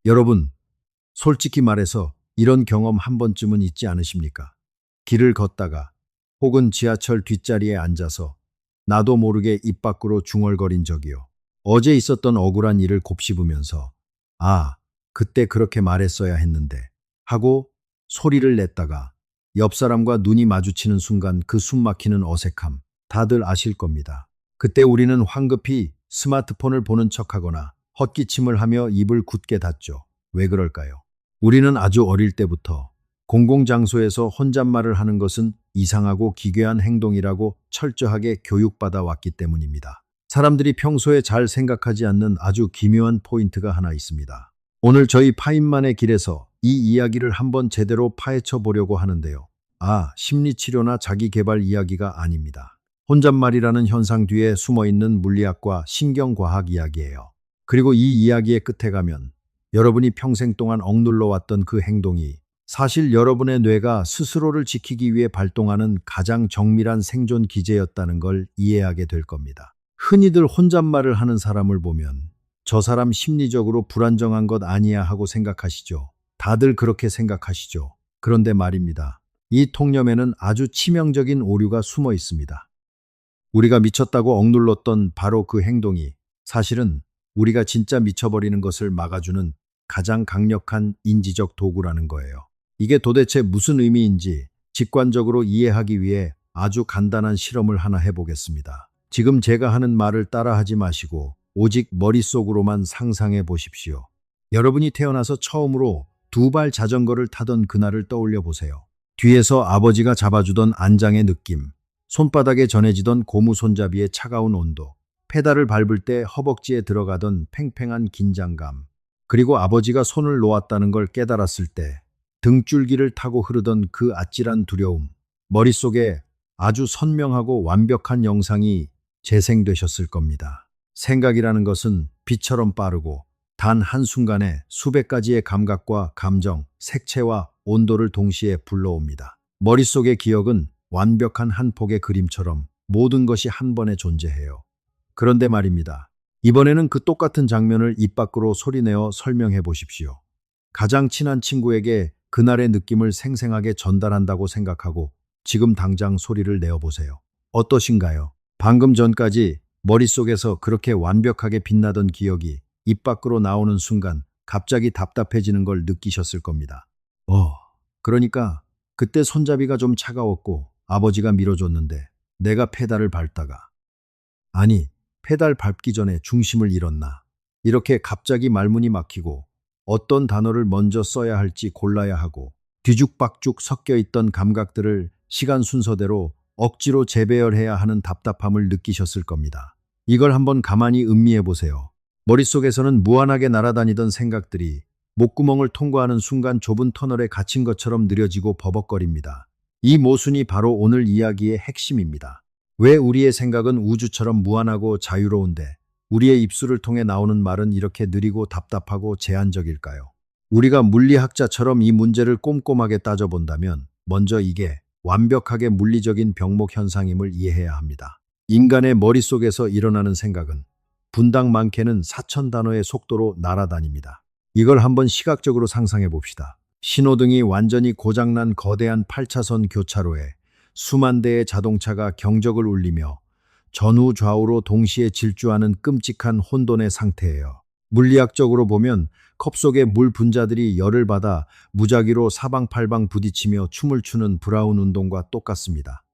여러분, 솔직히 말해서 이런 경험 한 번쯤은 있지 않으십니까? 길을 걷다가 혹은 지하철 뒷자리에 앉아서 나도 모르게 입 밖으로 중얼거린 적이요. 어제 있었던 억울한 일을 곱씹으면서 아, 그때 그렇게 말했어야 했는데 하고 소리를 냈다가 옆 사람과 눈이 마주치는 순간 그 숨막히는 어색함 다들 아실 겁니다. 그때 우리는 황급히 스마트폰을 보는 척하거나 헛기침을 하며 입을 굳게 닫죠. 왜 그럴까요? 우리는 아주 어릴 때부터 공공장소에서 혼잣말을 하는 것은 이상하고 기괴한 행동이라고 철저하게 교육받아 왔기 때문입니다. 사람들이 평소에 잘 생각하지 않는 아주 기묘한 포인트가 하나 있습니다. 오늘 저희 파인만의 길에서 이 이야기를 한번 제대로 파헤쳐 보려고 하는데요. 심리치료나 자기계발 이야기가 아닙니다. 혼잣말이라는 현상 뒤에 숨어있는 물리학과 신경과학 이야기예요. 그리고 이 이야기의 끝에 가면 여러분이 평생 동안 억눌러 왔던 그 행동이 사실 여러분의 뇌가 스스로를 지키기 위해 발동하는 가장 정밀한 생존 기제였다는 걸 이해하게 될 겁니다. 흔히들 혼잣말을 하는 사람을 보면 저 사람 심리적으로 불안정한 것 아니야 하고 생각하시죠. 다들 그렇게 생각하시죠. 그런데 말입니다. 이 통념에는 아주 치명적인 오류가 숨어 있습니다. 우리가 미쳤다고 억눌렀던 바로 그 행동이 사실은 우리가 진짜 미쳐버리는 것을 막아주는 가장 강력한 인지적 도구라는 거예요. 이게 도대체 무슨 의미인지 직관적으로 이해하기 위해 아주 간단한 실험을 하나 해보겠습니다. 지금 제가 하는 말을 따라하지 마시고 오직 머릿속으로만 상상해 보십시오. 여러분이 태어나서 처음으로 두 발 자전거를 타던 그날을 떠올려 보세요. 뒤에서 아버지가 잡아주던 안장의 느낌, 손바닥에 전해지던 고무 손잡이의 차가운 온도, 페달을 밟을 때 허벅지에 들어가던 팽팽한 긴장감, 그리고 아버지가 손을 놓았다는 걸 깨달았을 때 등줄기를 타고 흐르던 그 아찔한 두려움, 머릿속에 아주 선명하고 완벽한 영상이 재생되셨을 겁니다. 생각이라는 것은 빛처럼 빠르고 단 한순간에 수백 가지의 감각과 감정, 색채와 온도를 동시에 불러옵니다. 머릿속의 기억은 완벽한 한 폭의 그림처럼 모든 것이 한 번에 존재해요. 그런데 말입니다. 이번에는 그 똑같은 장면을 입 밖으로 소리내어 설명해 보십시오. 가장 친한 친구에게 그날의 느낌을 생생하게 전달한다고 생각하고 지금 당장 소리를 내어보세요. 어떠신가요? 방금 전까지 머릿속에서 그렇게 완벽하게 빛나던 기억이 입 밖으로 나오는 순간 갑자기 답답해지는 걸 느끼셨을 겁니다. 그러니까 그때 손잡이가 좀 차가웠고 아버지가 밀어줬는데 내가 페달을 밟다가 페달 밟기 전에 중심을 잃었나. 이렇게 갑자기 말문이 막히고 어떤 단어를 먼저 써야 할지 골라야 하고 뒤죽박죽 섞여 있던 감각들을 시간 순서대로 억지로 재배열해야 하는 답답함을 느끼셨을 겁니다. 이걸 한번 가만히 음미해 보세요. 머릿속에서는 무한하게 날아다니던 생각들이 목구멍을 통과하는 순간 좁은 터널에 갇힌 것처럼 느려지고 버벅거립니다. 이 모순이 바로 오늘 이야기의 핵심입니다. 왜 우리의 생각은 우주처럼 무한하고 자유로운데 우리의 입술을 통해 나오는 말은 이렇게 느리고 답답하고 제한적일까요? 우리가 물리학자처럼 이 문제를 꼼꼼하게 따져본다면 먼저 이게 완벽하게 물리적인 병목 현상임을 이해해야 합니다. 인간의 머릿속에서 일어나는 생각은 분당 많게는 4,000단어의 속도로 날아다닙니다. 이걸 한번 시각적으로 상상해 봅시다. 신호등이 완전히 고장난 거대한 8차선 교차로에 수만 대의 자동차가 경적을 울리며 전후 좌우로 동시에 질주하는 끔찍한 혼돈의 상태예요. 물리학적으로 보면 컵 속의 물 분자들이 열을 받아 무작위로 사방팔방 부딪히며 춤을 추는 브라운 운동과 똑같습니다.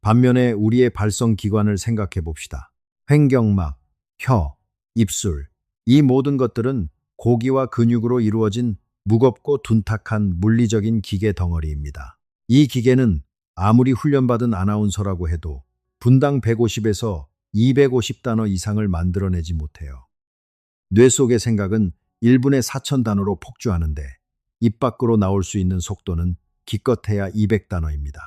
반면에 우리의 발성 기관을 생각해 봅시다. 횡격막, 혀, 입술, 이 모든 것들은 고기와 근육으로 이루어진 무겁고 둔탁한 물리적인 기계 덩어리입니다. 이 기계는 아무리 훈련받은 아나운서라고 해도 분당 150에서 250단어 이상을 만들어내지 못해요. 뇌 속의 생각은 1분에 4,000단어로 폭주하는데 입 밖으로 나올 수 있는 속도는 기껏해야 200단어입니다.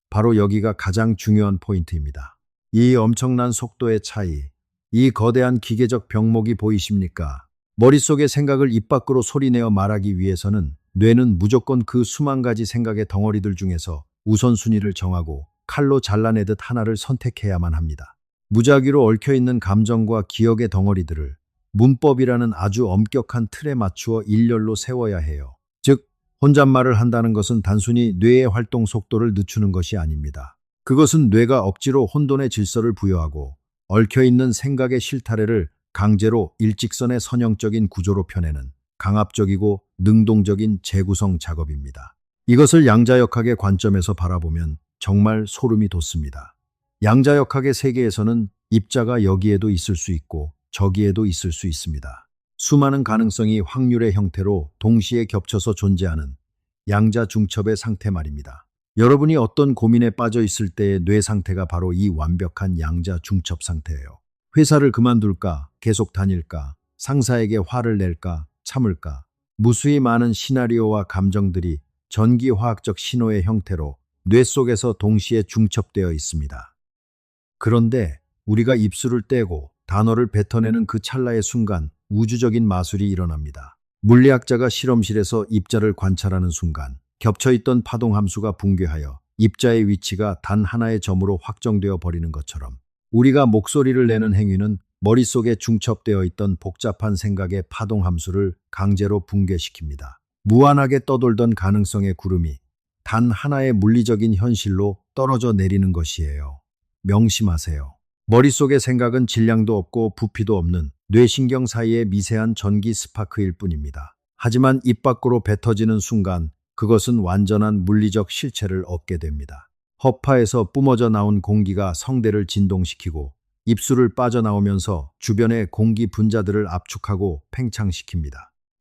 바로 여기가 가장 중요한 포인트입니다. 이 엄청난 속도의 차이, 이 거대한 기계적 병목이 보이십니까? 머릿속의 생각을 입 밖으로 소리내어 말하기 위해서는 뇌는 무조건 그 수만 가지 생각의 덩어리들 중에서 우선순위를 정하고 칼로 잘라내듯 하나를 선택해야만 합니다. 무작위로 얽혀있는 감정과 기억의 덩어리들을 문법이라는 아주 엄격한 틀에 맞추어 일렬로 세워야 해요. 즉, 혼잣말을 한다는 것은 단순히 뇌의 활동 속도를 늦추는 것이 아닙니다. 그것은 뇌가 억지로 혼돈의 질서를 부여하고 얽혀있는 생각의 실타래를 강제로 일직선의 선형적인 구조로 펴내는 강압적이고 능동적인 재구성 작업입니다. 이것을 양자역학의 관점에서 바라보면 정말 소름이 돋습니다. 양자역학의 세계에서는 입자가 여기에도 있을 수 있고 저기에도 있을 수 있습니다. 수많은 가능성이 확률의 형태로 동시에 겹쳐서 존재하는 양자 중첩의 상태 말입니다. 여러분이 어떤 고민에 빠져 있을 때의 뇌 상태가 바로 이 완벽한 양자 중첩 상태예요. 회사를 그만둘까? 계속 다닐까? 상사에게 화를 낼까? 참을까? 무수히 많은 시나리오와 감정들이 전기화학적 신호의 형태로 뇌 속에서 동시에 중첩되어 있습니다. 그런데 우리가 입술을 떼고 단어를 뱉어내는 그 찰나의 순간 우주적인 마술이 일어납니다. 물리학자가 실험실에서 입자를 관찰하는 순간 겹쳐있던 파동 함수가 붕괴하여 입자의 위치가 단 하나의 점으로 확정되어 버리는 것처럼 우리가 목소리를 내는 행위는 머릿속에 중첩되어 있던 복잡한 생각의 파동 함수를 강제로 붕괴시킵니다. 무한하게 떠돌던 가능성의 구름이 단 하나의 물리적인 현실로 떨어져 내리는 것이에요. 명심하세요. 머릿속의 생각은 질량도 없고 부피도 없는 뇌신경 사이의 미세한 전기 스파크일 뿐입니다. 하지만 입 밖으로 뱉어지는 순간 그것은 완전한 물리적 실체를 얻게 됩니다. 허파에서 뿜어져 나온 공기가 성대를 진동시키고 입술을 빠져나오면서 주변의 공기 분자들을 압축하고 팽창시킵니다.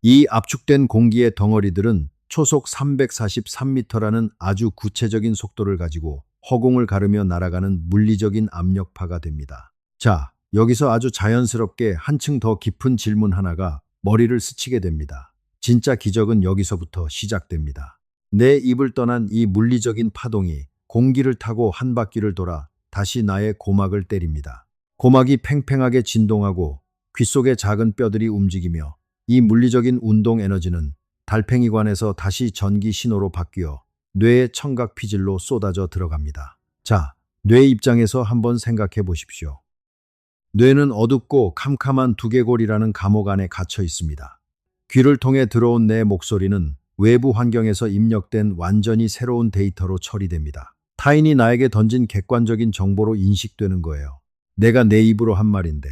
이 압축된 공기의 덩어리들은 초속 343m라는 아주 구체적인 속도를 가지고 허공을 가르며 날아가는 물리적인 압력파가 됩니다. 자, 여기서 아주 자연스럽게 한층 더 깊은 질문 하나가 머리를 스치게 됩니다. 진짜 기적은 여기서부터 시작됩니다. 내 입을 떠난 이 물리적인 파동이 공기를 타고 한 바퀴를 돌아 다시 나의 고막을 때립니다. 고막이 팽팽하게 진동하고 귓속의 작은 뼈들이 움직이며 이 물리적인 운동 에너지는 달팽이관에서 다시 전기 신호로 바뀌어 뇌의 청각 피질로 쏟아져 들어갑니다. 자, 뇌 입장에서 한번 생각해 보십시오. 뇌는 어둡고 캄캄한 두개골이라는 감옥 안에 갇혀 있습니다. 귀를 통해 들어온 내 목소리는 외부 환경에서 입력된 완전히 새로운 데이터로 처리됩니다. 타인이 나에게 던진 객관적인 정보로 인식되는 거예요. 내가 내 입으로 한 말인데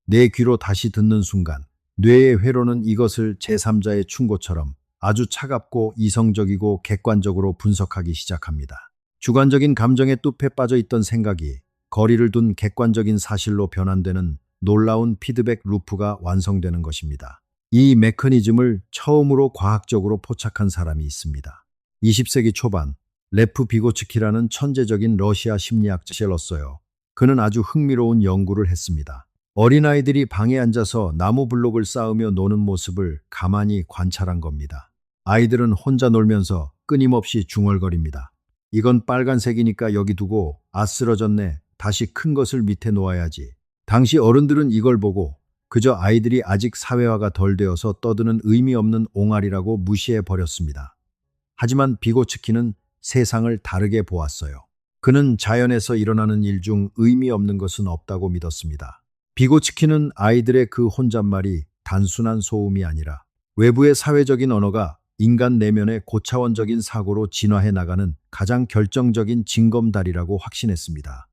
내 귀로 다시 듣는 순간 뇌의 회로는 이것을 제3자의 충고처럼 아주 차갑고 이성적이고 객관적으로 분석하기 시작합니다. 주관적인 감정의 뚝에 빠져 있던 생각이 거리를 둔 객관적인 사실로 변환되는 놀라운 피드백 루프가 완성되는 것입니다. 이 메커니즘을 처음으로 과학적으로 포착한 사람이 있습니다. 20세기 초반 레프 비고츠키라는 천재적인 러시아 심리학자였어요. 그는 아주 흥미로운 연구를 했습니다. 어린아이들이 방에 앉아서 나무 블록을 쌓으며 노는 모습을 가만히 관찰한 겁니다. 아이들은 혼자 놀면서 끊임없이 중얼거립니다. 이건 빨간색이니까 여기 두고 쓰러졌네. 다시 큰 것을 밑에 놓아야지. 당시 어른들은 이걸 보고 그저 아이들이 아직 사회화가 덜 되어서 떠드는 의미 없는 옹알이라고 무시해 버렸습니다. 하지만 비고츠키는 세상을 다르게 보았어요. 그는 자연에서 일어나는 일 중 의미 없는 것은 없다고 믿었습니다. 비고츠키는 아이들의 그 혼잣말이 단순한 소음이 아니라 외부의 사회적인 언어가 인간 내면의 고차원적인 사고로 진화해 나가는 가장 결정적인 징검다리라고 확신했습니다.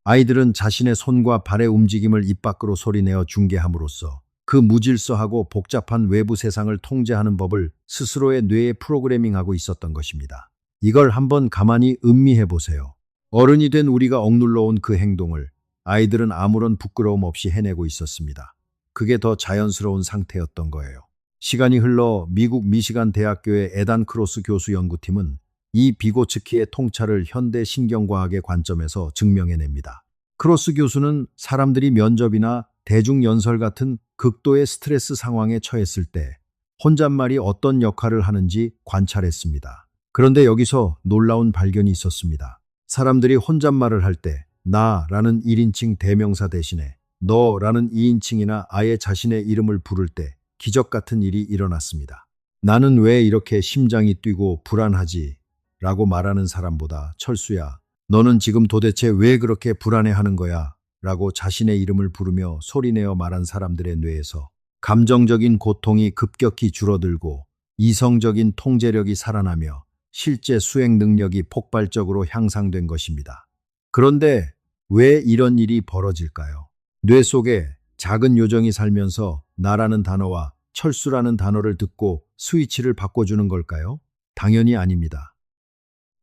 아이들은 자신의 손과 발의 움직임을 입 밖으로 소리내어 중계함으로써 그 무질서하고 복잡한 외부 세상을 통제하는 법을 스스로의 뇌에 프로그래밍하고 있었던 것입니다. 이걸 한번 가만히 음미해 보세요. 어른이 된 우리가 억눌러 온 그 행동을 아이들은 아무런 부끄러움 없이 해내고 있었습니다. 그게 더 자연스러운 상태였던 거예요. 시간이 흘러 미국 미시간 대학교의 에단 크로스 교수 연구팀은 이 비고츠키의 통찰을 현대 신경과학의 관점에서 증명해냅니다. 크로스 교수는 사람들이 면접이나 대중연설 같은 극도의 스트레스 상황에 처했을 때 혼잣말이 어떤 역할을 하는지 관찰했습니다. 그런데 여기서 놀라운 발견이 있었습니다. 사람들이 혼잣말을 할 때 나라는 1인칭 대명사 대신에 너라는 2인칭이나 아예 자신의 이름을 부를 때 기적 같은 일이 일어났습니다. 나는 왜 이렇게 심장이 뛰고 불안하지? 라고 말하는 사람보다 철수야, 너는 지금 도대체 왜 그렇게 불안해하는 거야? 라고 자신의 이름을 부르며 소리내어 말한 사람들의 뇌에서 감정적인 고통이 급격히 줄어들고 이성적인 통제력이 살아나며 실제 수행 능력이 폭발적으로 향상된 것입니다. 그런데 왜 이런 일이 벌어질까요? 뇌 속에 작은 요정이 살면서 나라는 단어와 철수라는 단어를 듣고 스위치를 바꿔주는 걸까요? 당연히 아닙니다.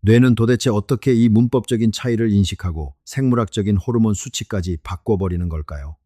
뇌는 도대체 어떻게 이 문법적인 차이를 인식하고 생물학적인 호르몬 수치까지 바꿔버리는 걸까요?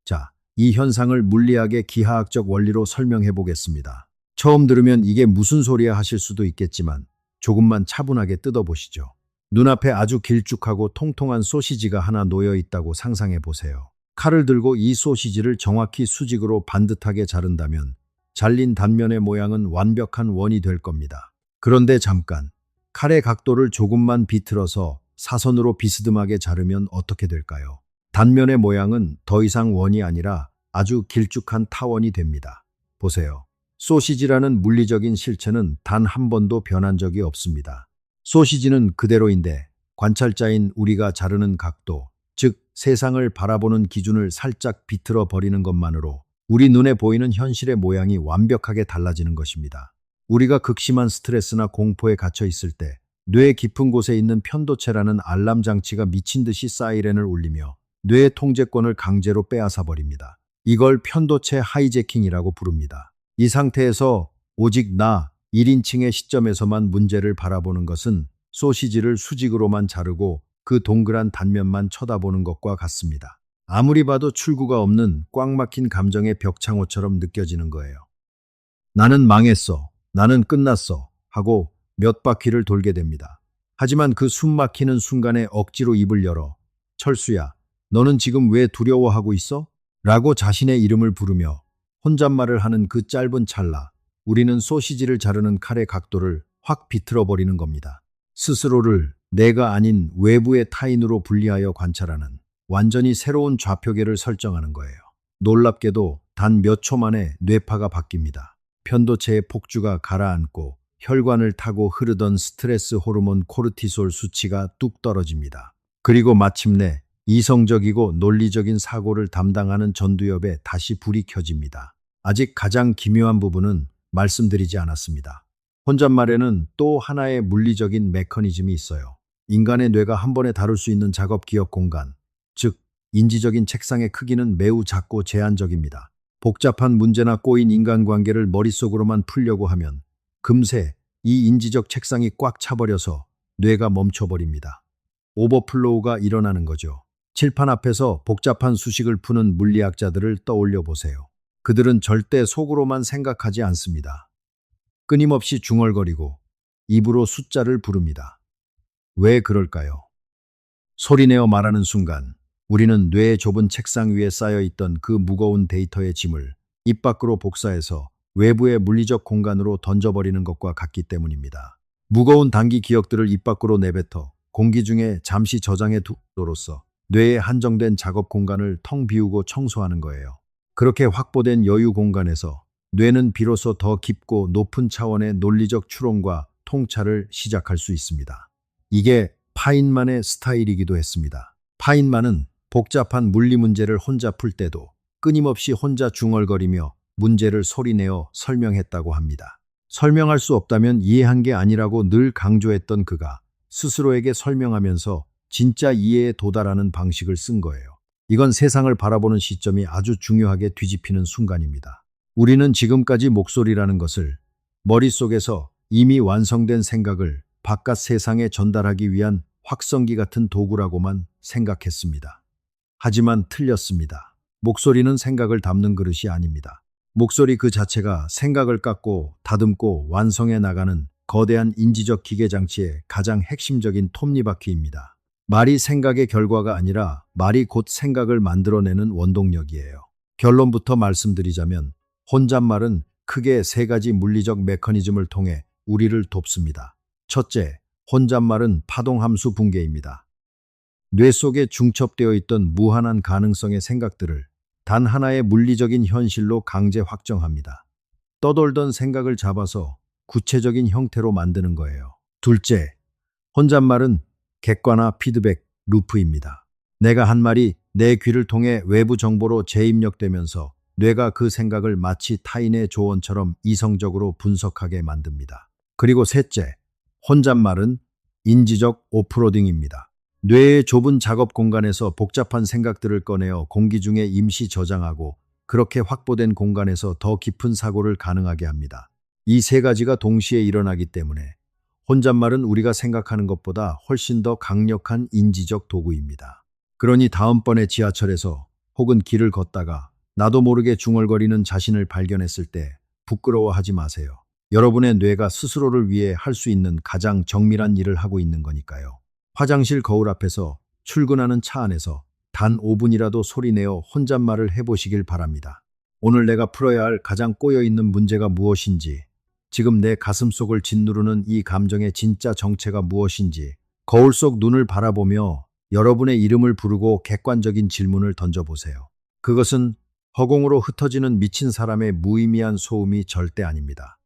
자, 이 현상을 물리학의 기하학적 원리로 설명해 보겠습니다. 처음 들으면 이게 무슨 소리야 하실 수도 있겠지만 조금만 차분하게 뜯어보시죠. 눈앞에 아주 길쭉하고 통통한 소시지가 하나 놓여 있다고 상상해 보세요. 칼을 들고 이 소시지를 정확히 수직으로 반듯하게 자른다면 잘린 단면의 모양은 완벽한 원이 될 겁니다. 그런데 잠깐, 칼의 각도를 조금만 비틀어서 사선으로 비스듬하게 자르면 어떻게 될까요? 단면의 모양은 더 이상 원이 아니라 아주 길쭉한 타원이 됩니다. 보세요. 소시지라는 물리적인 실체는 단 한 번도 변한 적이 없습니다. 소시지는 그대로인데 관찰자인 우리가 자르는 각도, 즉 세상을 바라보는 기준을 살짝 비틀어 버리는 것만으로 우리 눈에 보이는 현실의 모양이 완벽하게 달라지는 것입니다. 우리가 극심한 스트레스나 공포에 갇혀 있을 때 뇌 깊은 곳에 있는 편도체라는 알람 장치가 미친 듯이 사이렌을 울리며 뇌의 통제권을 강제로 빼앗아 버립니다. 이걸 편도체 하이제킹이라고 부릅니다. 이 상태에서 오직 나 1인칭의 시점에서만 문제를 바라보는 것은 소시지를 수직으로만 자르고 그 동그란 단면만 쳐다보는 것과 같습니다. 아무리 봐도 출구가 없는 꽉 막힌 감정의 벽창호처럼 느껴지는 거예요. 나는 망했어. 나는 끝났어. 하고 몇 바퀴를 돌게 됩니다. 하지만 그 숨 막히는 순간에 억지로 입을 열어 철수야, 너는 지금 왜 두려워하고 있어? 라고 자신의 이름을 부르며 혼잣말을 하는 그 짧은 찰나, 우리는 소시지를 자르는 칼의 각도를 확 비틀어 버리는 겁니다. 스스로를 내가 아닌 외부의 타인으로 분리하여 관찰하는 완전히 새로운 좌표계를 설정하는 거예요. 놀랍게도 단 몇 초 만에 뇌파가 바뀝니다. 편도체의 폭주가 가라앉고 혈관을 타고 흐르던 스트레스 호르몬 코르티솔 수치가 뚝 떨어집니다. 그리고 마침내 이성적이고 논리적인 사고를 담당하는 전두엽에 다시 불이 켜집니다. 아직 가장 기묘한 부분은 말씀드리지 않았습니다. 혼잣말에는 또 하나의 물리적인 메커니즘이 있어요. 인간의 뇌가 한 번에 다룰 수 있는 작업 기억 공간, 즉 인지적인 책상의 크기는 매우 작고 제한적입니다. 복잡한 문제나 꼬인 인간관계를 머릿속으로만 풀려고 하면 금세 이 인지적 책상이 꽉 차버려서 뇌가 멈춰버립니다. 오버플로우가 일어나는 거죠. 칠판 앞에서 복잡한 수식을 푸는 물리학자들을 떠올려 보세요. 그들은 절대 속으로만 생각하지 않습니다. 끊임없이 중얼거리고 입으로 숫자를 부릅니다. 왜 그럴까요? 소리내어 말하는 순간 우리는 뇌의 좁은 책상 위에 쌓여있던 그 무거운 데이터의 짐을 입 밖으로 복사해서 외부의 물리적 공간으로 던져버리는 것과 같기 때문입니다. 무거운 단기 기억들을 입 밖으로 내뱉어 공기 중에 잠시 저장해 두로써 뇌의 한정된 작업 공간을 텅 비우고 청소하는 거예요. 그렇게 확보된 여유 공간에서 뇌는 비로소 더 깊고 높은 차원의 논리적 추론과 통찰을 시작할 수 있습니다. 이게 파인만의 스타일이기도 했습니다. 파인만은 복잡한 물리 문제를 혼자 풀 때도 끊임없이 혼자 중얼거리며 문제를 소리내어 설명했다고 합니다. 설명할 수 없다면 이해한 게 아니라고 늘 강조했던 그가 스스로에게 설명하면서 진짜 이해에 도달하는 방식을 쓴 거예요. 이건 세상을 바라보는 시점이 아주 중요하게 뒤집히는 순간입니다. 우리는 지금까지 목소리라는 것을 머릿속에서 이미 완성된 생각을 바깥 세상에 전달하기 위한 확성기 같은 도구라고만 생각했습니다. 하지만 틀렸습니다. 목소리는 생각을 담는 그릇이 아닙니다. 목소리 그 자체가 생각을 깎고 다듬고 완성해 나가는 거대한 인지적 기계 장치의 가장 핵심적인 톱니바퀴입니다. 말이 생각의 결과가 아니라 말이 곧 생각을 만들어내는 원동력이에요. 결론부터 말씀드리자면 혼잣말은 크게 세 가지 물리적 메커니즘을 통해 우리를 돕습니다. 첫째, 혼잣말은 파동함수 붕괴입니다. 뇌 속에 중첩되어 있던 무한한 가능성의 생각들을 단 하나의 물리적인 현실로 강제 확정합니다. 떠돌던 생각을 잡아서 구체적인 형태로 만드는 거예요. 둘째, 혼잣말은 객관화 피드백 루프입니다. 내가 한 말이 내 귀를 통해 외부 정보로 재입력되면서 뇌가 그 생각을 마치 타인의 조언처럼 이성적으로 분석하게 만듭니다. 그리고 셋째, 혼잣말은 인지적 오프로딩입니다. 뇌의 좁은 작업 공간에서 복잡한 생각들을 꺼내어 공기 중에 임시 저장하고 그렇게 확보된 공간에서 더 깊은 사고를 가능하게 합니다. 이 세 가지가 동시에 일어나기 때문에 혼잣말은 우리가 생각하는 것보다 훨씬 더 강력한 인지적 도구입니다. 그러니 다음번에 지하철에서 혹은 길을 걷다가 나도 모르게 중얼거리는 자신을 발견했을 때 부끄러워하지 마세요. 여러분의 뇌가 스스로를 위해 할 수 있는 가장 정밀한 일을 하고 있는 거니까요. 화장실 거울 앞에서 출근하는 차 안에서 단 5분이라도 소리내어 혼잣말을 해보시길 바랍니다. 오늘 내가 풀어야 할 가장 꼬여있는 문제가 무엇인지, 지금 내 가슴속을 짓누르는 이 감정의 진짜 정체가 무엇인지, 거울 속 눈을 바라보며 여러분의 이름을 부르고 객관적인 질문을 던져보세요. 그것은 허공으로 흩어지는 미친 사람의 무의미한 소음이 절대 아닙니다.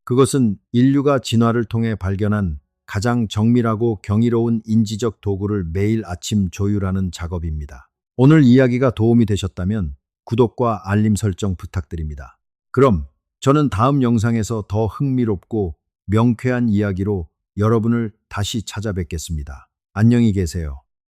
그것은 인류가 진화를 통해 발견한 가장 정밀하고 경이로운 인지적 도구를 매일 아침 조율하는 작업입니다. 오늘 이야기가 도움이 되셨다면 구독과 알림 설정 부탁드립니다. 그럼 저는 다음 영상에서 더 흥미롭고 명쾌한 이야기로 여러분을 다시 찾아뵙겠습니다. 안녕히 계세요.